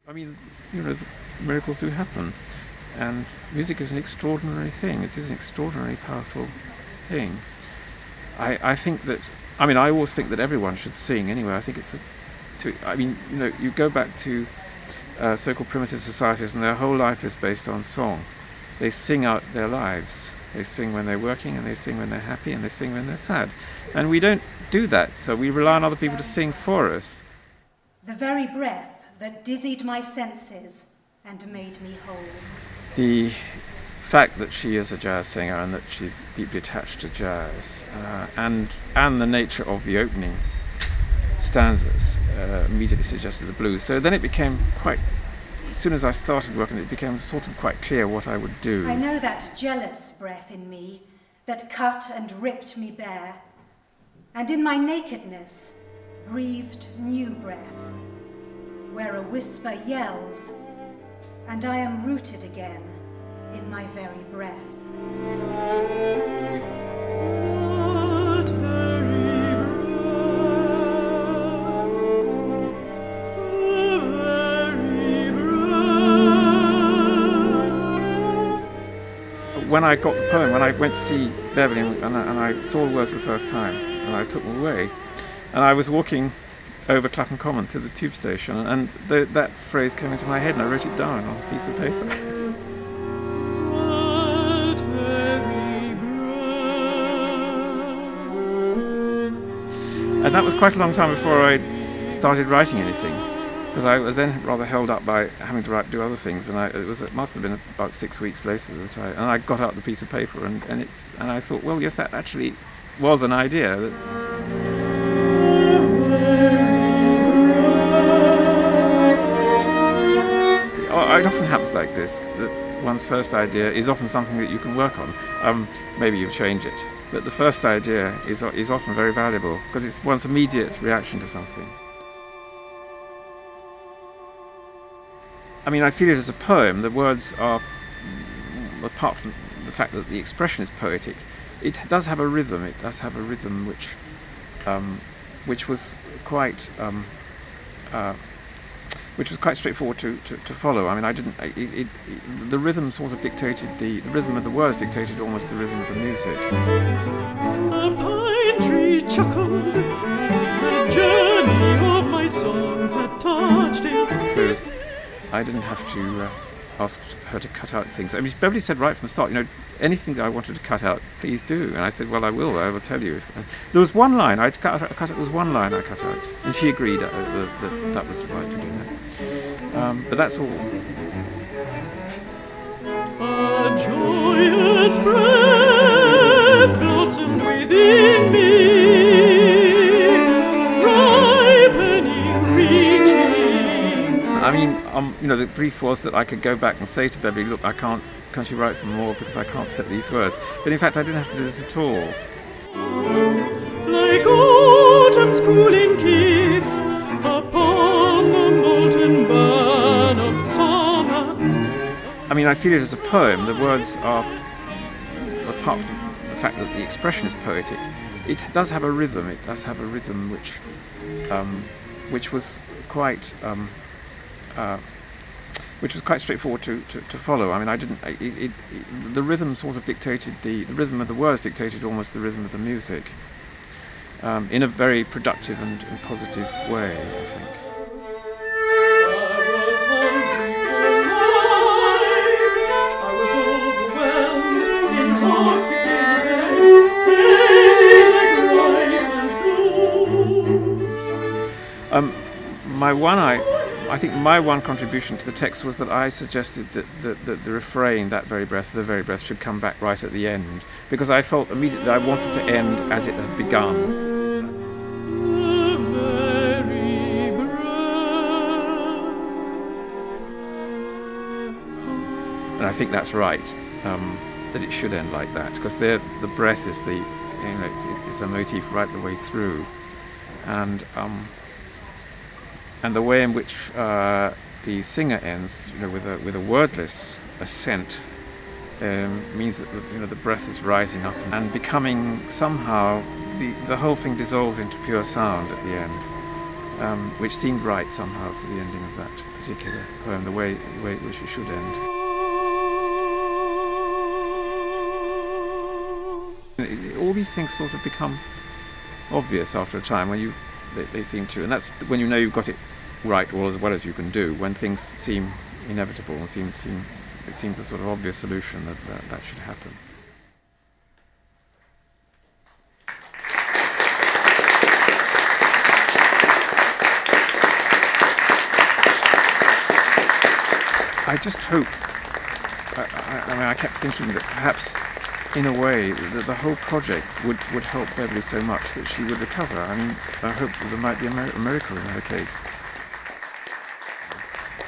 I mean, miracles do happen, and music is an extraordinary thing. It is an extraordinarily powerful thing. I think that, I always think that everyone should sing anyway. I think you go back to so-called primitive societies and their whole life is based on song. They sing out their lives. They sing when they're working, and they sing when they're happy, and they sing when they're sad. And we don't do that, so we rely on other people to sing for us. The very breath that dizzied my senses and made me whole. The fact that she is a jazz singer and that she's deeply attached to jazz and the nature of the opening stanzas immediately suggested the blues. So then it became as soon as I started working, it became sort of quite clear what I would do. I know that jealous breath in me that cut and ripped me bare, and in my nakedness breathed new breath, where a whisper yells, and I am rooted again in my very breath. That very breath. When I got the poem, when I went to see Beverly and I saw the words for the first time, and I took them away, and I was walking over Clapham Common to the tube station, and that phrase came into my head, and I wrote it down on a piece of paper. That very breath. And that was quite a long time before I started writing anything, because I was then rather held up by having to do other things, and it must have been about 6 weeks later that I got out the piece of paper, and I thought, well, yes, that actually was an idea. It often happens like this, that one's first idea is often something that you can work on. Maybe you change it, but the first idea is often very valuable because it's one's immediate reaction to something. I feel it as a poem. The words are, apart from the fact that the expression is poetic, it does have a rhythm. It does have a rhythm which was quite straightforward to follow. The rhythm sort of dictated the rhythm of the words dictated almost the rhythm of the music. A pine tree chuckled, the journey of my song had touched him. So I didn't have to ask her to cut out things. Beverly said right from the start, anything that I wanted to cut out, please do. And I said, well, I will tell you. There was one line I cut out. There was one line I cut out, and she agreed that was right to do that. But that's all. A joyous breath blossomed within me, ripening, reaching. The brief was that I could go back and say to Beverly, look, can't you write some more because I can't set these words. But in fact, I didn't have to do this at all. Like autumn's cooling kiss upon the molten burn of summer. I feel it as a poem. The words are, apart from the fact that the expression is poetic, it does have a rhythm. It does have a rhythm which was quite straightforward to follow. The rhythm sort of dictated the rhythm of the words dictated almost the rhythm of the music, in a very productive and positive way, I think. I think my one contribution to the text was that I suggested that the refrain, the very breath, should come back right at the end, because I felt immediately that I wanted to end as it had begun. The very breath. And I think that's right, that it should end like that, because the breath is it's a motif right the way through, and the way in which the singer ends, with a wordless ascent, means that the breath is rising up and becoming somehow the whole thing dissolves into pure sound at the end. which seemed right somehow for the ending of that particular poem, the way in which it should end. All these things sort of become obvious after a time when they seem to, and that's when you know you've got it right, or as well as you can do, when things seem inevitable and it seems a sort of obvious solution that should happen. I just hope, I kept thinking that perhaps in a way that the whole project would help Beverly so much that she would recover. I mean, I hope that there might be a miracle in her case.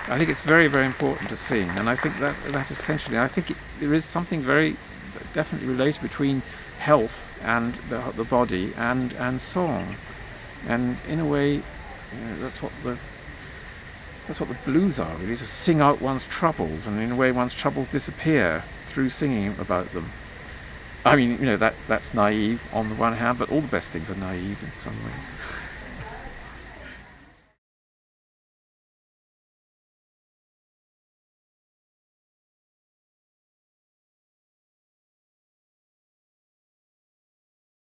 I think it's very, very important to sing, and I think that essentially, there is something very definitely related between health and the body and song, and in a way, that's what the blues are, really, to sing out one's troubles, and in a way one's troubles disappear through singing about them. I mean, that's naive on the one hand, but all the best things are naive in some ways.